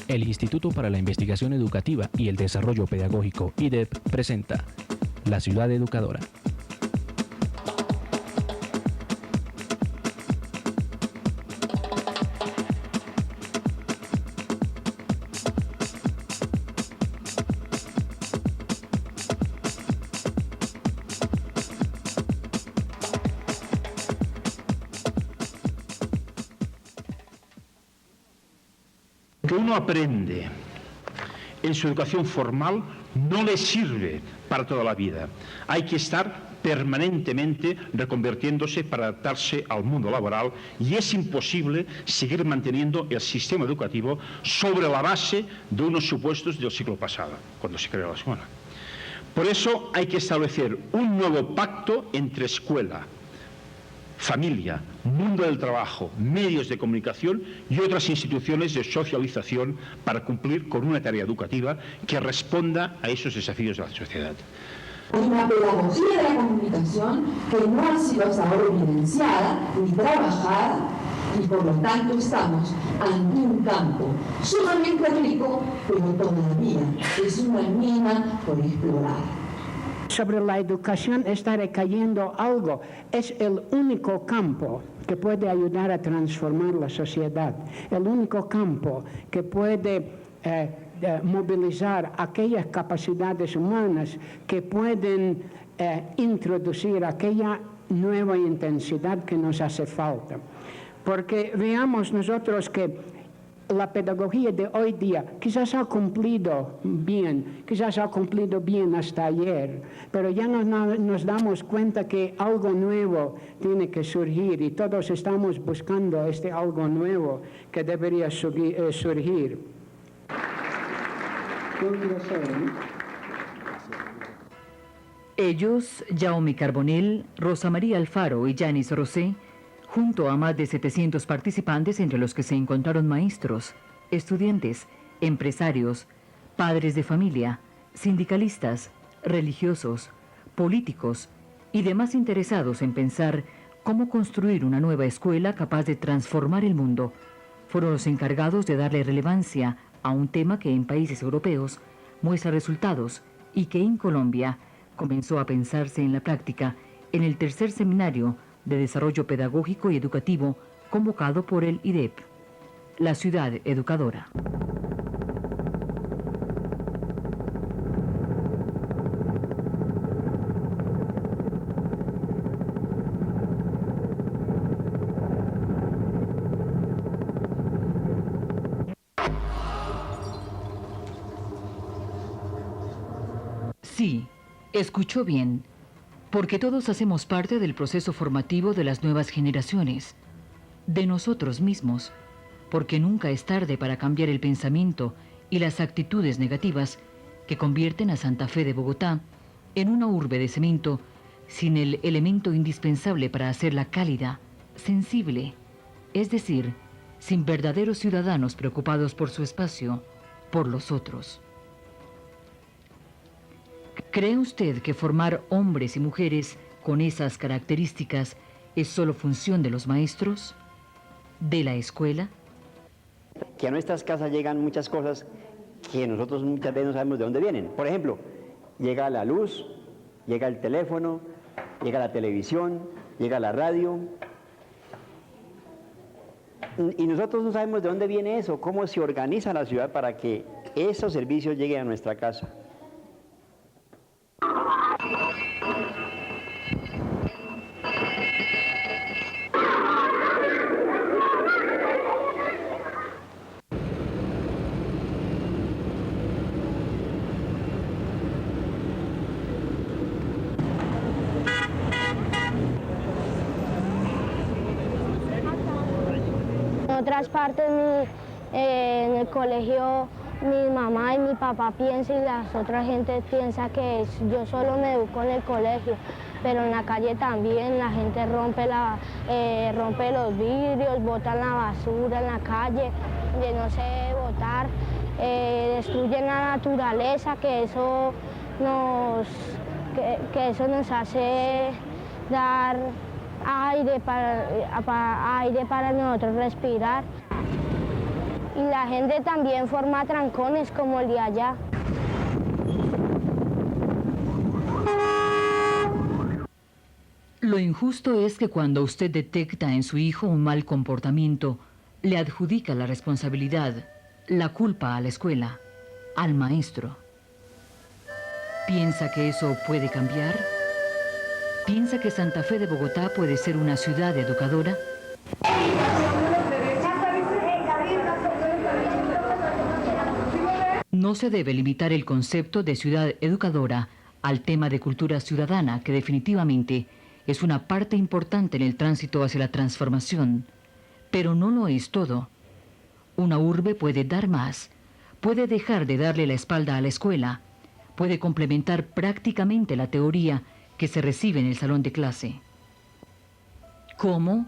El Instituto para la Investigación Educativa y el Desarrollo Pedagógico, IDEP, presenta La Ciudad Educadora. Que uno aprende en su educación formal no le sirve para toda la vida. Hay que estar permanentemente reconvirtiéndose para adaptarse al mundo laboral y es imposible seguir manteniendo el sistema educativo sobre la base de unos supuestos del siglo pasado, cuando se creó la escuela. Por eso hay que establecer un nuevo pacto entre escuela, familia, mundo del trabajo, medios de comunicación y otras instituciones de socialización para cumplir con una tarea educativa que responda a esos desafíos de la sociedad. Hay una pedagogía de la comunicación que no ha sido hasta ahora evidenciada ni trabajada y por lo tanto estamos ante un campo sumamente rico, pero todavía es una mina por explorar. Sobre la educación está recayendo algo. Es el único campo que puede ayudar a transformar la sociedad. El único campo que puede movilizar aquellas capacidades humanas que pueden introducir aquella nueva intensidad que nos hace falta. Porque veamos nosotros que la pedagogía de hoy día quizás ha cumplido bien hasta ayer, pero ya nos damos cuenta que algo nuevo tiene que surgir y todos estamos buscando este algo nuevo que debería surgir. Ellos, Jaume Carbonell, Rosa María Alfaro y Yanis Rosé, junto a más de 700 participantes entre los que se encontraron maestros, estudiantes, empresarios, padres de familia, sindicalistas, religiosos, políticos y demás interesados en pensar cómo construir una nueva escuela capaz de transformar el mundo, fueron los encargados de darle relevancia a un tema que en países europeos muestra resultados y que en Colombia comenzó a pensarse en la práctica en el tercer seminario de Desarrollo Pedagógico y Educativo convocado por el IDEP, la Ciudad Educadora. Sí, escuchó bien. Porque todos hacemos parte del proceso formativo de las nuevas generaciones, de nosotros mismos, porque nunca es tarde para cambiar el pensamiento y las actitudes negativas que convierten a Santa Fe de Bogotá en una urbe de cemento sin el elemento indispensable para hacerla cálida, sensible, es decir, sin verdaderos ciudadanos preocupados por su espacio, por los otros. ¿Cree usted que formar hombres y mujeres con esas características es solo función de los maestros, de la escuela? Que a nuestras casas llegan muchas cosas que nosotros muchas veces no sabemos de dónde vienen. Por ejemplo, llega la luz, llega el teléfono, llega la televisión, llega la radio. Y nosotros no sabemos de dónde viene eso, cómo se organiza la ciudad para que esos servicios lleguen a nuestra casa. En otras partes, en el colegio, mi mamá y mi papá piensan y las otras gente piensa que yo solo me educo en el colegio, pero en la calle también la gente rompe los vidrios, botan la basura en la calle, de no sé botar, destruyen la naturaleza, que eso que eso nos hace dar aire para nosotros respirar. Y la gente también forma trancones como el de allá. Lo injusto es que cuando usted detecta en su hijo un mal comportamiento, le adjudica la responsabilidad, la culpa a la escuela, al maestro. ¿Piensa que eso puede cambiar? ¿Piensa que Santa Fe de Bogotá puede ser una ciudad educadora? No se debe limitar el concepto de ciudad educadora al tema de cultura ciudadana, que definitivamente es una parte importante en el tránsito hacia la transformación, pero no lo es todo. Una urbe puede dar más, puede dejar de darle la espalda a la escuela, puede complementar prácticamente la teoría que se recibe en el salón de clase. ¿Cómo?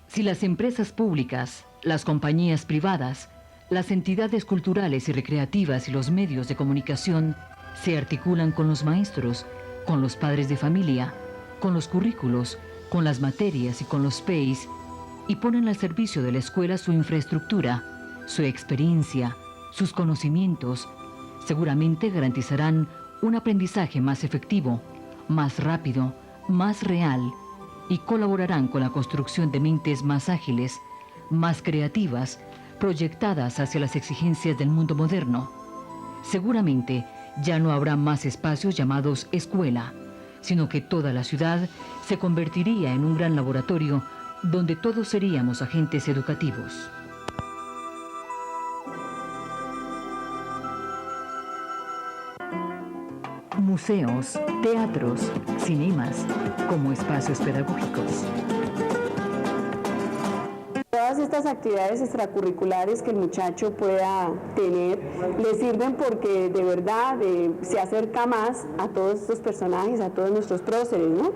Si las empresas públicas, las compañías privadas, las entidades culturales y recreativas y los medios de comunicación se articulan con los maestros, con los padres de familia, con los currículos, con las materias y con los PEIs, y ponen al servicio de la escuela su infraestructura, su experiencia, sus conocimientos, seguramente garantizarán un aprendizaje más efectivo, más rápido, más real, y colaborarán con la construcción de mentes más ágiles, más creativas, proyectadas hacia las exigencias del mundo moderno. Seguramente ya no habrá más espacios llamados escuela, sino que toda la ciudad se convertiría en un gran laboratorio donde todos seríamos agentes educativos. Museos, teatros, cinemas, como espacios pedagógicos. Todas estas actividades extracurriculares que el muchacho pueda tener le sirven porque de verdad se acerca más a todos estos personajes, a todos nuestros próceres, ¿no?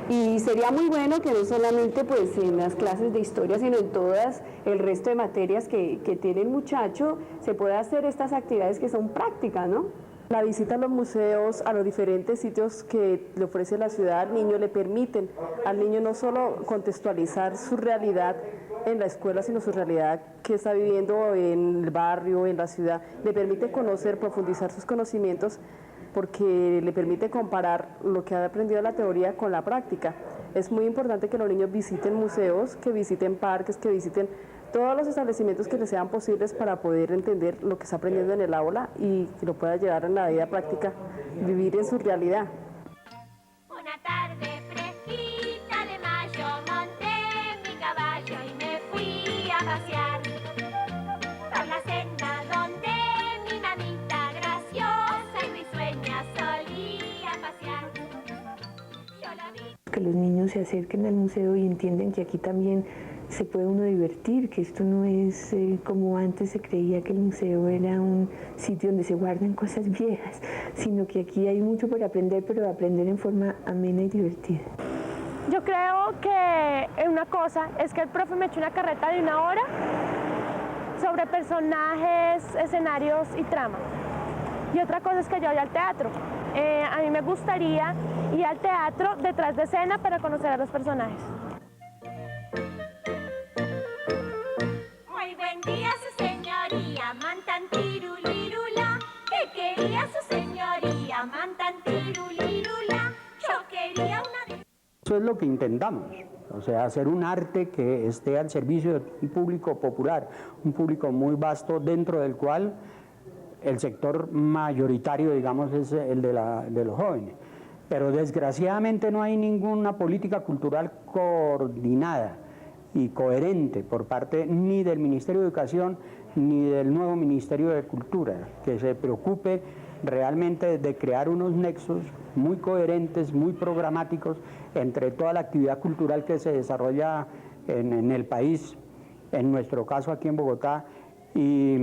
Y sería muy bueno que no solamente pues en las clases de historia, sino en todas el resto de materias que tiene el muchacho, se pueda hacer estas actividades que son prácticas, ¿no? La visita a los museos, a los diferentes sitios que le ofrece la ciudad al niño, le permiten al niño no solo contextualizar su realidad en la escuela, sino su realidad que está viviendo en el barrio, en la ciudad, le permite conocer, profundizar sus conocimientos, porque le permite comparar lo que ha aprendido en la teoría con la práctica. Es muy importante que los niños visiten museos, que visiten parques, que visiten todos los establecimientos que les sean posibles para poder entender lo que está aprendiendo en el aula y que lo pueda llevar en la vida práctica, vivir en su realidad. Una tarde fresquita de mayo monté mi caballo y me fui a pasear por la senda donde mi mamita graciosa y risueña solía pasear. Yo la vi. Que los niños se acerquen al museo y entienden que aquí también se puede uno divertir, que esto no es como antes se creía que el museo era un sitio donde se guardan cosas viejas, sino que aquí hay mucho por aprender, pero aprender en forma amena y divertida. Yo creo que una cosa es que el profe me echó una carreta de 1 hora sobre personajes, escenarios y trama. Y otra cosa es que yo vaya al teatro. A mí me gustaría ir al teatro detrás de escena para conocer a los personajes. Muy buen día, su señoría, mantantirulirula. ¿Qué quería su señoría, mantantirulirula? Yo quería una de... Eso es lo que intentamos, o sea, hacer un arte que esté al servicio de un público popular, un público muy vasto dentro del cual el sector mayoritario, digamos, es el de los jóvenes. Pero desgraciadamente no hay ninguna política cultural coordinada y coherente por parte ni del Ministerio de Educación ni del nuevo Ministerio de Cultura, que se preocupe realmente de crear unos nexos muy coherentes, muy programáticos entre toda la actividad cultural que se desarrolla en el país, en nuestro caso aquí en Bogotá, y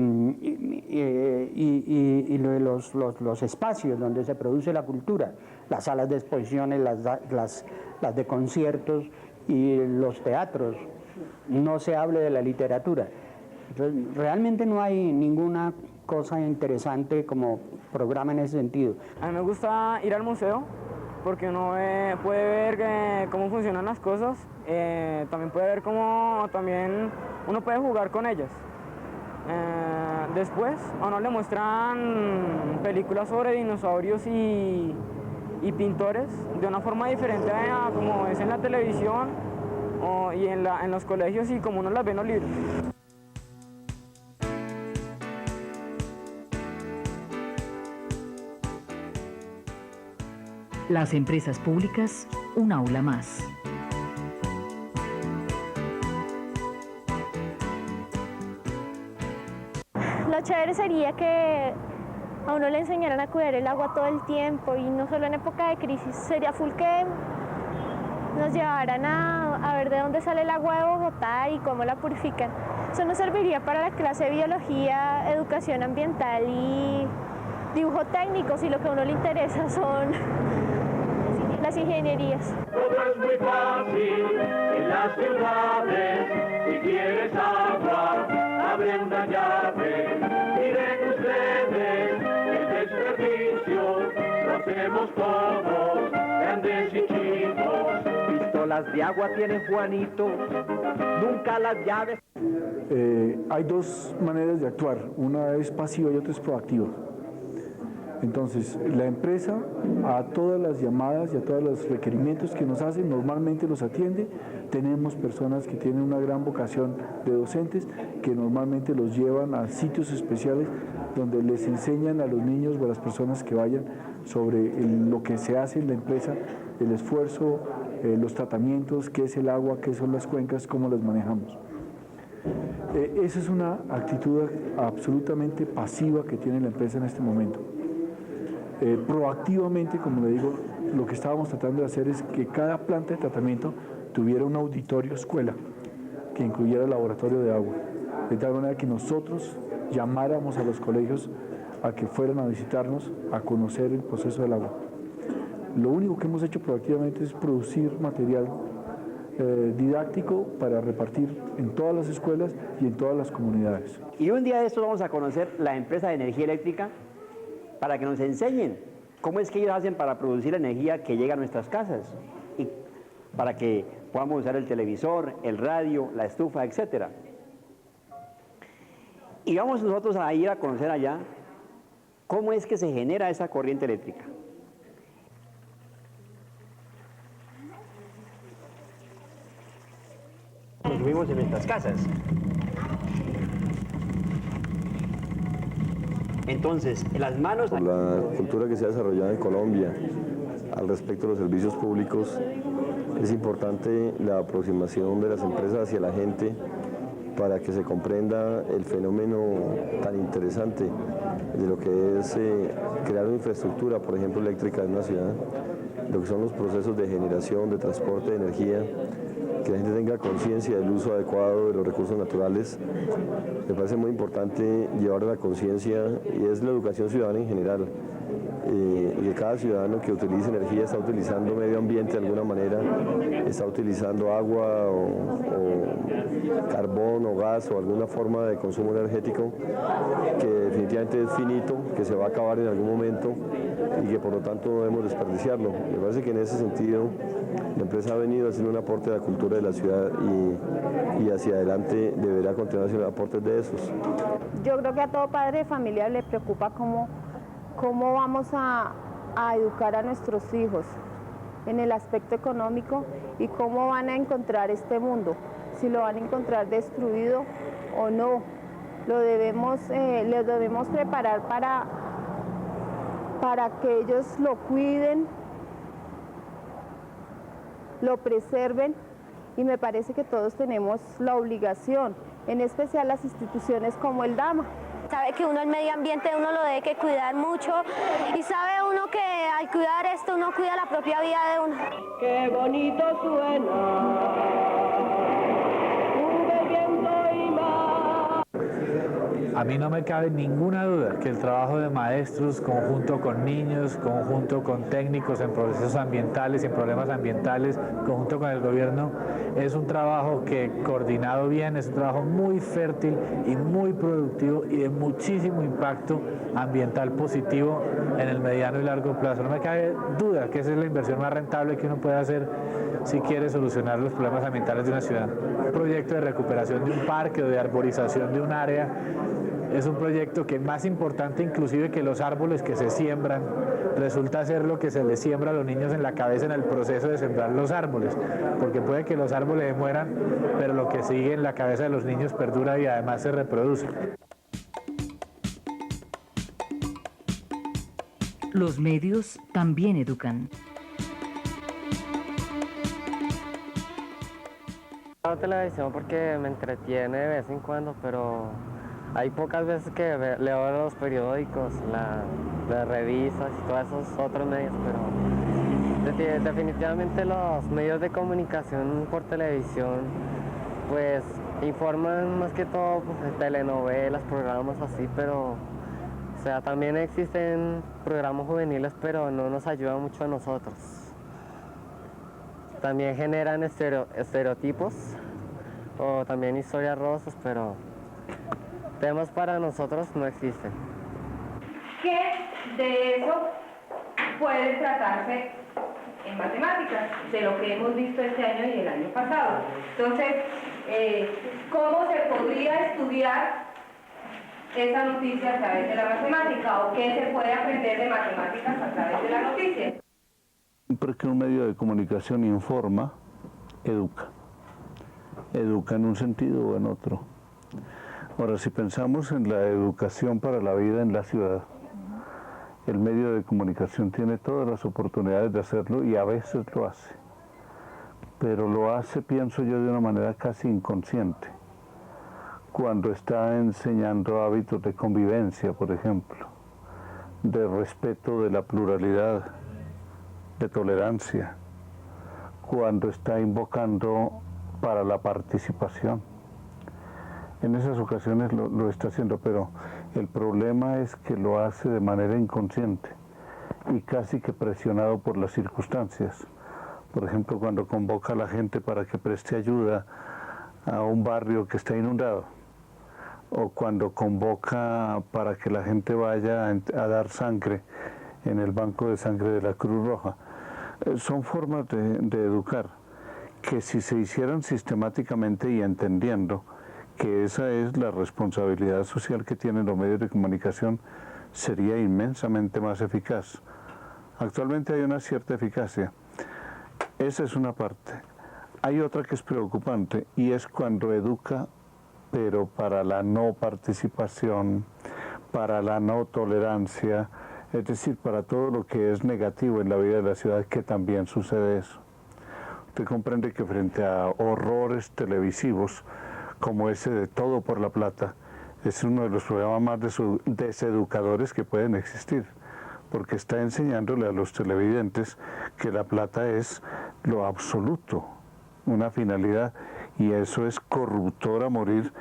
los espacios donde se produce la cultura, las salas de exposiciones, las de conciertos y los teatros. No se hable de la literatura. Entonces, realmente no hay ninguna cosa interesante como programa en ese sentido. A mí me gusta ir al museo porque uno puede ver cómo funcionan las cosas, también puede ver cómo también uno puede jugar con ellas. Después a uno le muestran películas sobre dinosaurios y pintores de una forma diferente a como es en la televisión y en los colegios y como uno las ve en los libros. Las empresas públicas, un aula más. Lo chévere sería que a uno le enseñaran a cuidar el agua todo el tiempo y no solo en época de crisis. Sería full que nos llevaran a ver de dónde sale el agua de Bogotá y cómo la purifican. Eso nos serviría para la clase de biología, educación ambiental y dibujo técnico, si lo que a uno le interesa son las ingenierías. Todo es muy fácil en las ciudades. Si quieres agua, abre una llave. Miren ustedes, el desperdicio lo hacemos todos, grandes y chicos. Pistolas de agua tiene Juanito, nunca las llaves. Hay dos maneras de actuar, una es pasiva y otra es proactiva. Entonces, la empresa a todas las llamadas y a todos los requerimientos que nos hacen, normalmente los atiende. Tenemos personas que tienen una gran vocación de docentes que normalmente los llevan a sitios especiales donde les enseñan a los niños o a las personas que vayan sobre lo que se hace en la empresa, el esfuerzo, los tratamientos, qué es el agua, qué son las cuencas, cómo las manejamos. Esa es una actitud absolutamente pasiva que tiene la empresa en este momento. Proactivamente, como le digo, lo que estábamos tratando de hacer es que cada planta de tratamiento tuviera un auditorio escuela que incluyera el laboratorio de agua, de tal manera que nosotros llamáramos a los colegios a que fueran a visitarnos, a conocer el proceso del agua. Lo único que hemos hecho proactivamente es producir material didáctico para repartir en todas las escuelas y en todas las comunidades. Y un día de estos vamos a conocer la empresa de energía eléctrica para que nos enseñen cómo es que ellos hacen para producir energía que llega a nuestras casas y para que podamos usar el televisor, el radio, la estufa, etc. Y vamos nosotros a ir a conocer allá cómo es que se genera esa corriente eléctrica. Nos vivimos en nuestras casas. Entonces, en las manos... Por la cultura que se ha desarrollado en Colombia al respecto de los servicios públicos, es importante la aproximación de las empresas hacia la gente para que se comprenda el fenómeno tan interesante de lo que es crear una infraestructura, por ejemplo, eléctrica en una ciudad, lo que son los procesos de generación, de transporte de energía, que la gente tenga conciencia del uso adecuado de los recursos naturales. Me parece muy importante llevar la conciencia, y es la educación ciudadana en general, y que cada ciudadano que utilice energía está utilizando medio ambiente de alguna manera, está utilizando agua o carbón o gas o alguna forma de consumo energético que definitivamente es finito, que se va a acabar en algún momento y que por lo tanto no debemos desperdiciarlo. Me parece que en ese sentido la empresa ha venido haciendo un aporte a la cultura de la ciudad y hacia adelante deberá continuar haciendo aportes de esos. Yo creo que a todo padre de familia le preocupa cómo vamos a educar a nuestros hijos en el aspecto económico y cómo van a encontrar este mundo, si lo van a encontrar destruido o no. Les debemos preparar para que ellos lo cuiden, lo preserven, y me parece que todos tenemos la obligación, en especial las instituciones como el DAMA. Sabe que uno el medio ambiente uno lo debe que cuidar mucho y sabe uno que al cuidar esto uno cuida la propia vida de uno. Qué bonito suena, sube viento y mar. A mí no me cabe ninguna duda que el trabajo de maestros, conjunto con niños, conjunto con técnicos en procesos ambientales, en problemas ambientales, conjunto con el gobierno, es un trabajo que, coordinado bien, es un trabajo muy fértil y muy productivo y de muchísimo impacto ambiental positivo en el mediano y largo plazo. No me cabe duda que esa es la inversión más rentable que uno puede hacer si quiere solucionar los problemas ambientales de una ciudad. Un proyecto de recuperación de un parque o de arborización de un área es un proyecto que, más importante inclusive que los árboles que se siembran, resulta ser lo que se les siembra a los niños en la cabeza en el proceso de sembrar los árboles, porque puede que los árboles mueran, pero lo que sigue en la cabeza de los niños perdura y además se reproduce. Los medios también educan. La televisión porque me entretiene de vez en cuando, pero hay pocas veces que leo los periódicos, las revistas y todos esos otros medios, pero definitivamente los medios de comunicación por televisión pues informan más que todo pues, telenovelas, programas así, pero o sea, también existen programas juveniles, pero no nos ayudan mucho a nosotros. También generan estereotipos o también historias rosas, pero temas para nosotros no existen. ¿Qué de eso puede tratarse en matemáticas, de lo que hemos visto este año y el año pasado? Entonces, ¿cómo se podría estudiar esa noticia a través de la matemática o qué se puede aprender de matemáticas a través de la noticia? Siempre que un medio de comunicación informa, educa. Educa en un sentido o en otro. Ahora, si pensamos en la educación para la vida en la ciudad, el medio de comunicación tiene todas las oportunidades de hacerlo y a veces lo hace. Pero lo hace, pienso yo, de una manera casi inconsciente. Cuando está enseñando hábitos de convivencia, por ejemplo, de respeto de la pluralidad, de tolerancia, cuando está invocando para la participación. En esas ocasiones lo está haciendo, pero el problema es que lo hace de manera inconsciente y casi que presionado por las circunstancias. Por ejemplo, cuando convoca a la gente para que preste ayuda a un barrio que está inundado, o cuando convoca para que la gente vaya a dar sangre en el banco de sangre de la Cruz Roja. Son formas de educar que, si se hicieran sistemáticamente y entendiendo que esa es la responsabilidad social que tienen los medios de comunicación, sería inmensamente más eficaz. Actualmente hay una cierta eficacia. Esa es una parte. Hay otra que es preocupante y es cuando educa, pero para la no participación, para la no tolerancia, es decir, para todo lo que es negativo en la vida de la ciudad, que también sucede eso. Usted comprende que frente a horrores televisivos como ese de Todo por la Plata, es uno de los programas más deseducadores que pueden existir, porque está enseñándole a los televidentes que la plata es lo absoluto, una finalidad, y eso es corruptor a morir,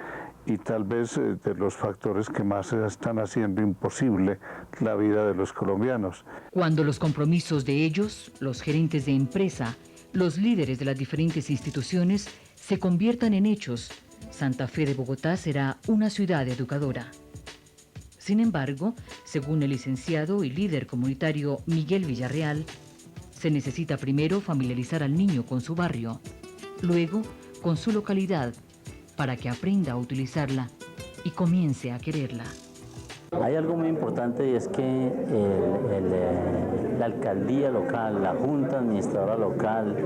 y tal vez de los factores que más están haciendo imposible la vida de los colombianos. Cuando los compromisos de ellos, los gerentes de empresa, los líderes de las diferentes instituciones, se conviertan en hechos, Santa Fe de Bogotá será una ciudad educadora. Sin embargo, según el licenciado y líder comunitario Miguel Villarreal, se necesita primero familiarizar al niño con su barrio, luego con su localidad, para que aprenda a utilizarla y comience a quererla. Hay algo muy importante y es que la alcaldía local, la junta administradora local,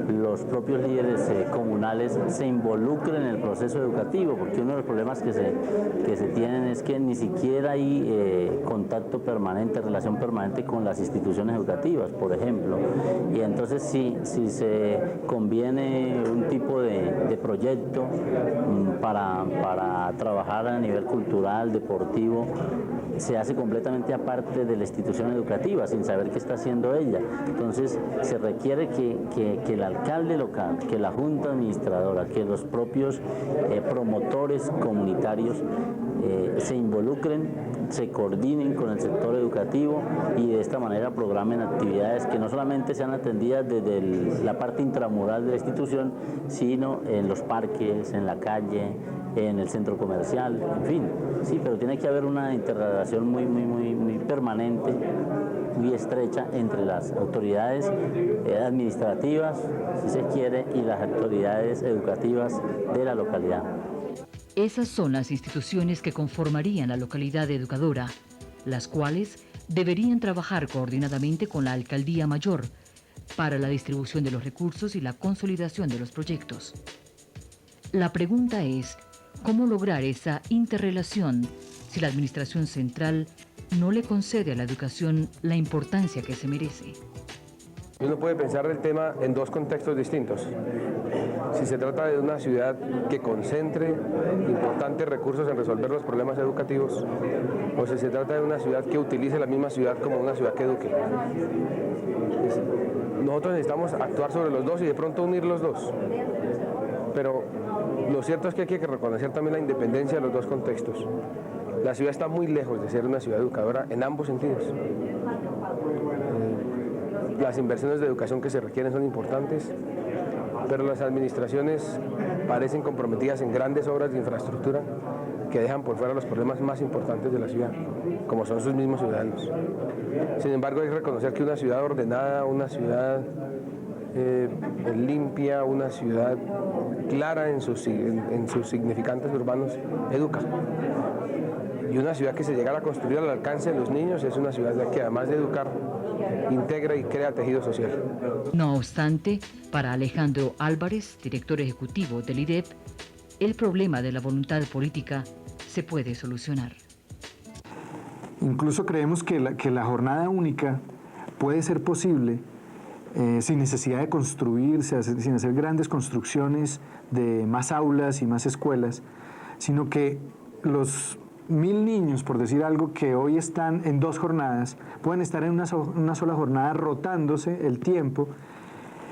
los propios líderes comunales se involucren en el proceso educativo, porque uno de los problemas que se tienen es que ni siquiera hay contacto permanente, relación permanente con las instituciones educativas, por ejemplo. Y entonces si se conviene un tipo de proyecto para trabajar a nivel cultural, deportivo, se hace completamente aparte de la institución educativa, sin saber qué está haciendo ella. Entonces se requiere que el alcalde local, que la junta administradora, que los propios promotores comunitarios se involucren, se coordinen con el sector educativo y de esta manera programen actividades que no solamente sean atendidas desde la parte intramural de la institución, sino en los parques, en la calle, en el centro comercial, en fin. Sí, pero tiene que haber una interrelación muy permanente, muy estrecha entre las autoridades administrativas, si se quiere, y las autoridades educativas de la localidad. Esas son las instituciones que conformarían la localidad educadora, las cuales deberían trabajar coordinadamente con la Alcaldía Mayor para la distribución de los recursos y la consolidación de los proyectos. La pregunta es, ¿cómo lograr esa interrelación si la Administración Central no le concede a la educación la importancia que se merece? Uno puede pensar el tema en dos contextos distintos. Si se trata de una ciudad que concentre importantes recursos en resolver los problemas educativos, o si se trata de una ciudad que utilice la misma ciudad como una ciudad que eduque. Nosotros necesitamos actuar sobre los dos y de pronto unir los dos. Pero lo cierto es que hay que reconocer también la independencia de los dos contextos. La ciudad está muy lejos de ser una ciudad educadora en ambos sentidos. Las inversiones de educación que se requieren son importantes, pero las administraciones parecen comprometidas en grandes obras de infraestructura que dejan por fuera los problemas más importantes de la ciudad, como son sus mismos ciudadanos. Sin embargo, hay que reconocer que una ciudad ordenada, una ciudad limpia, una ciudad clara en sus significantes urbanos, educa. Y una ciudad que se llegara a construir al alcance de los niños es una ciudad que, además de educar, integra y crea tejido social. No obstante, para Alejandro Álvarez, director ejecutivo del IDEP, el problema de la voluntad política se puede solucionar. Incluso creemos que la jornada única puede ser posible sin necesidad de construirse, sin hacer grandes construcciones de más aulas y más escuelas, sino que los 1000 niños, por decir algo, que hoy están en 2 jornadas, pueden estar en una sola jornada rotándose el tiempo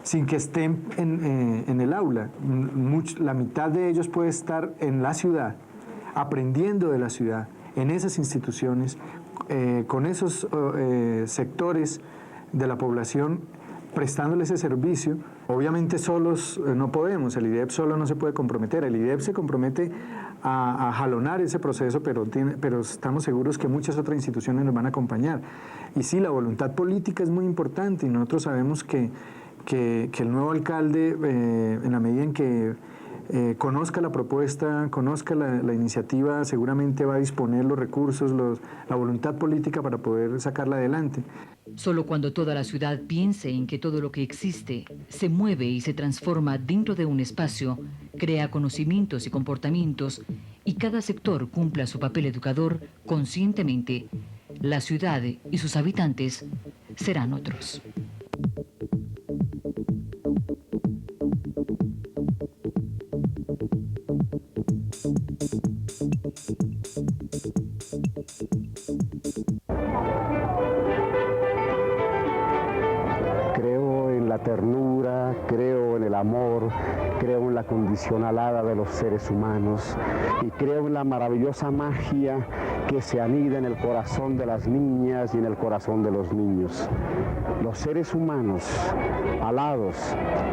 sin que estén en el aula. La mitad de ellos puede estar en la ciudad, aprendiendo de la ciudad, en esas instituciones, con esos sectores de la población, prestándole ese servicio. Obviamente solos no podemos, el IDEP solo no se puede comprometer, el IDEP se compromete a jalonar ese proceso, pero estamos seguros que muchas otras instituciones nos van a acompañar. Y sí, la voluntad política es muy importante y nosotros sabemos que el nuevo alcalde, en la medida en que conozca la propuesta, conozca la iniciativa, seguramente va a disponer los recursos, la voluntad política para poder sacarla adelante. Solo cuando toda la ciudad piense en que todo lo que existe se mueve y se transforma dentro de un espacio, crea conocimientos y comportamientos, y cada sector cumpla su papel educador conscientemente, la ciudad y sus habitantes serán otros. La ternura, creo en el amor, creo en la condición alada de los seres humanos y creo en la maravillosa magia que se anida en el corazón de las niñas y en el corazón de los niños. Los seres humanos, alados,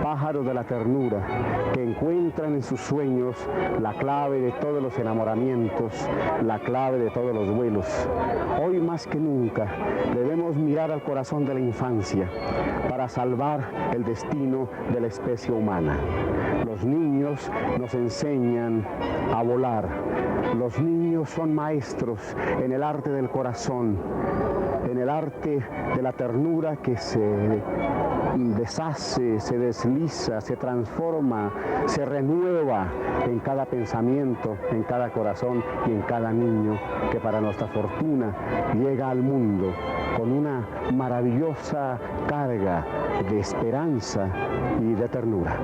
pájaros de la ternura, que encuentran en sus sueños la clave de todos los enamoramientos, la clave de todos los vuelos. Hoy más que nunca debemos mirar al corazón de la infancia para salvar el destino de la especie humana. Los niños nos enseñan a volar. Los niños son maestros en el arte del corazón, en el arte de la ternura que se deshace, se desliza, se transforma, se renueva en cada pensamiento, en cada corazón y en cada niño que para nuestra fortuna llega al mundo con una maravillosa carga de esperanza y de ternura.